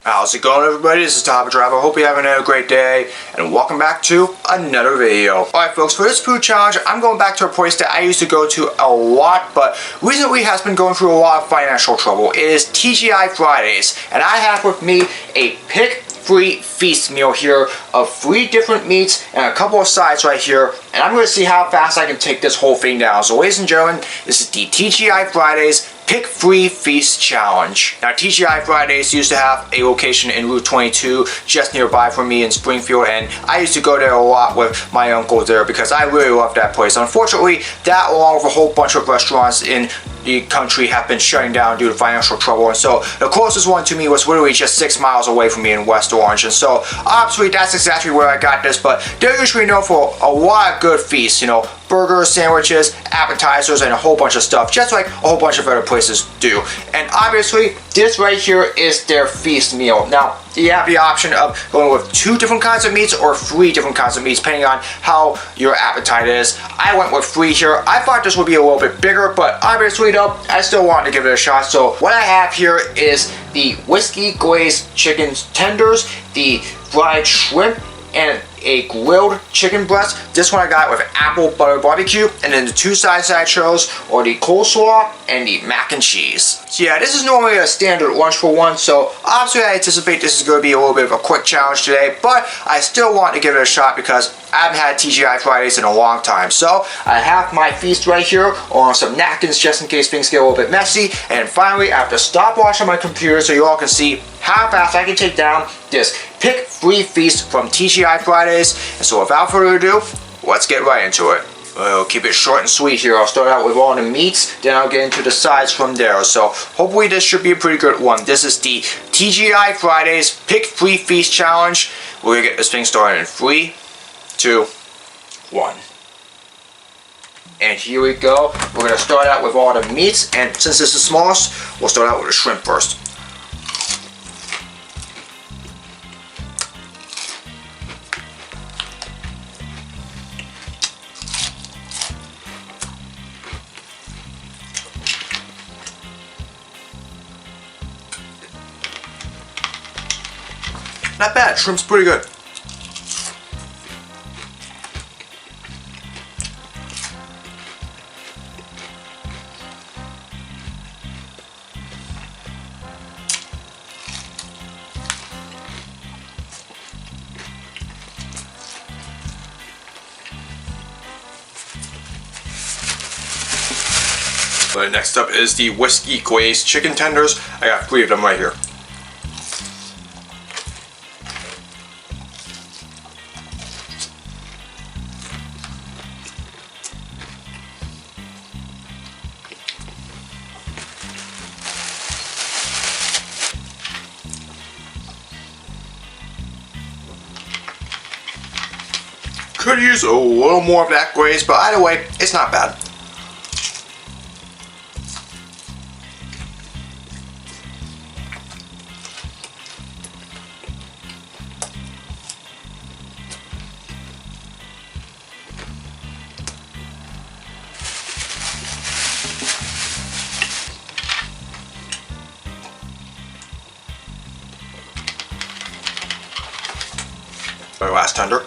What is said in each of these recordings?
How's it going, everybody? This is Top Driver. I hope you're having a great day, and welcome back to another video. Alright folks, for this food challenge, I'm going back to a place that I used to go to a lot, but recently has been going through a lot of financial trouble. It is T.G.I. Fridays, and I have with me a pick-free feast meal here of 3 different meats and a couple of sides right here, and I'm going to see how fast I can take this whole thing down. So ladies and gentlemen, this is the T.G.I. Fridays Pick Free Feast Challenge. Now, T.G.I. Fridays used to have a location in Route 22 just nearby from me in Springfield, and I used to go there a lot with my uncle there because I really love that place. Unfortunately, that along with a whole bunch of restaurants in the country have been shutting down due to financial trouble, and so the closest one to me was literally just 6 miles away from me in West Orange, and so obviously that's exactly where I got this. But they're usually known for a lot of good feasts, you know, burgers, sandwiches, appetizers, and a whole bunch of stuff, just like a whole bunch of other places do. And obviously, this right here is their feast meal. Now, you have the option of going with 2 different kinds of meats or 3 different kinds of meats, depending on how your appetite is. I went with 3 here. I thought this would be a little bit bigger, but obviously, though, I still wanted to give it a shot. So what I have here is the whiskey glazed chicken tenders, the fried shrimp, and a grilled chicken breast. This one I got with apple butter barbecue, and then the 2 sides I chose are the coleslaw and the mac and cheese. So yeah, this is normally a standard lunch for one, so obviously I anticipate this is going to be a little bit of a quick challenge today, but I still want to give it a shot because I haven't had T.G.I. Fridays in a long time. So I have my feast right here on some napkins just in case things get a little bit messy, and finally I have to stopwatch on my computer so you all can see how fast I can take down this Pick Free Feast from T.G.I. Fridays. And so without further ado, let's get right into it. I'll keep it short and sweet here. I'll start out with all the meats, then I'll get into the sides from there. So hopefully this should be a pretty good one. This is the T.G.I. Fridays Pick Free Feast Challenge. We're going to get this thing started in 3, 2, 1. And here we go. We're going to start out with all the meats, and since this is the smallest, we'll start out with the shrimp first. Not bad, shrimp's pretty good. Next up is the whiskey glazed chicken tenders. I got 3 of them right here. Could use a little more of that glaze, but either way, it's not bad. My last tender.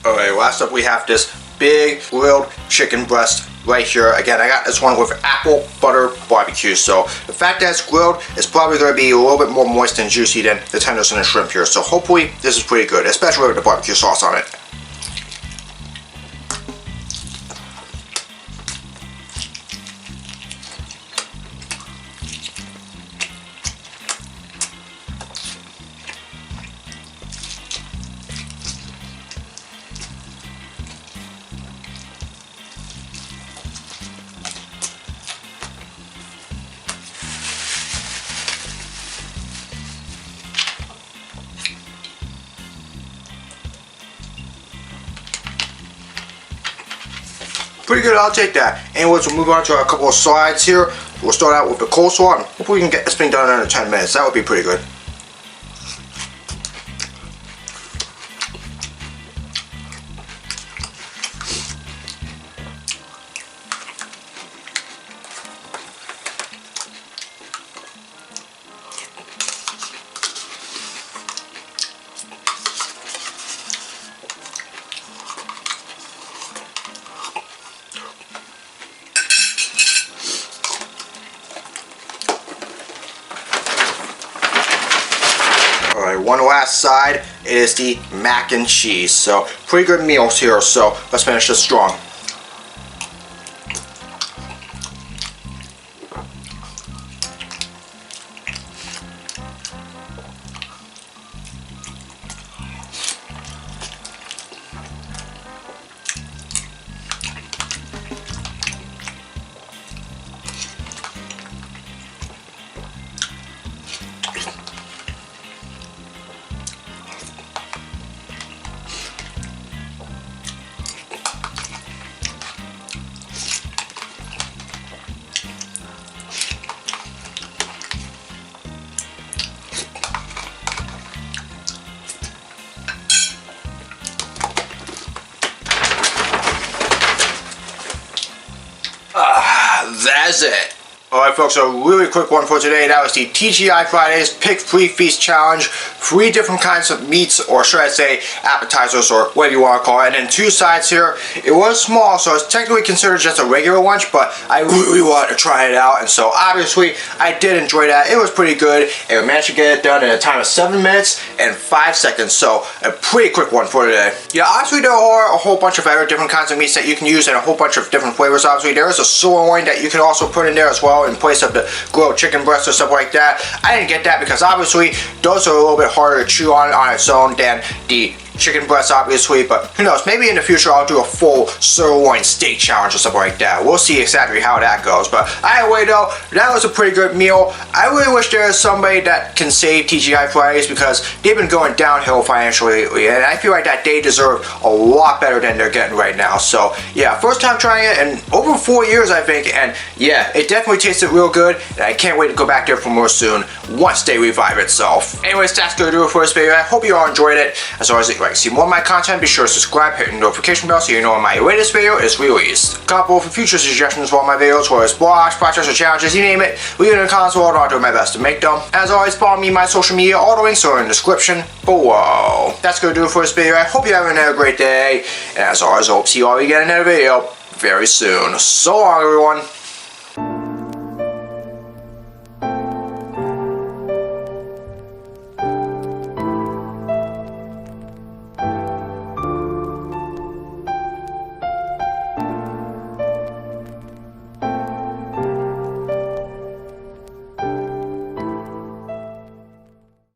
Alright, last up we have this big grilled chicken breast right here. Again, I got this one with apple butter barbecue, so the fact that it's grilled is probably going to be a little bit more moist and juicy than the tenders and the shrimp here, so hopefully this is pretty good, especially with the barbecue sauce on it. pretty good. I'll take that. Anyways, we'll move on to a couple of sides here. We'll start out with the coleslaw. Hopefully we can get this thing done in under 10 minutes. That would be pretty good. Alright, one last side is the mac and cheese. So, pretty good meals here, so let's finish this strong. That's it. Alright folks, a really quick one for today. That was the T.G.I. Fridays Pick Free Feast Challenge. 3 different kinds of meats, or should I say appetizers, or whatever you want to call it. And then 2 sides here. It was small, so it's technically considered just a regular lunch, but I really wanted to try it out. And so obviously, I did enjoy that. It was pretty good, and we managed to get it done in a time of 7 minutes and 5 seconds. So a pretty quick one for today. Yeah, obviously there are a whole bunch of other different kinds of meats that you can use, and a whole bunch of different flavors. Obviously, there is a sirloin that you can also put in there as well, in place of the grilled chicken breast or stuff like that. I didn't get that because obviously those are a little bit harder to chew on its own than the chicken breast, obviously, but who knows, maybe in the future I'll do a full sirloin steak challenge or something like that. We'll see exactly how that goes, but either way though, that was a pretty good meal. I really wish there was somebody that can save T.G.I. Fridays, because they've been going downhill financially lately, and I feel like that they deserve a lot better than they're getting right now. So yeah, first time trying it in over 4 years, I think, and yeah, it definitely tasted real good, and I can't wait to go back there for more soon once they revive itself. Anyways, that's gonna do it for this video. I hope you all enjoyed it. As always, if you like to see more of my content, be sure to subscribe, hit the notification bell so you know when my latest video is released. Comment below for future suggestions for all my videos, whether it's blogs, projects, or challenges, you name it. Leave it in the comments below, and I'll do my best to make them. As always, follow me on my social media. All the links are in the description below. That's gonna do it for this video. I hope you have another great day, and as always, I hope to see you all again in another video very soon. So long, everyone.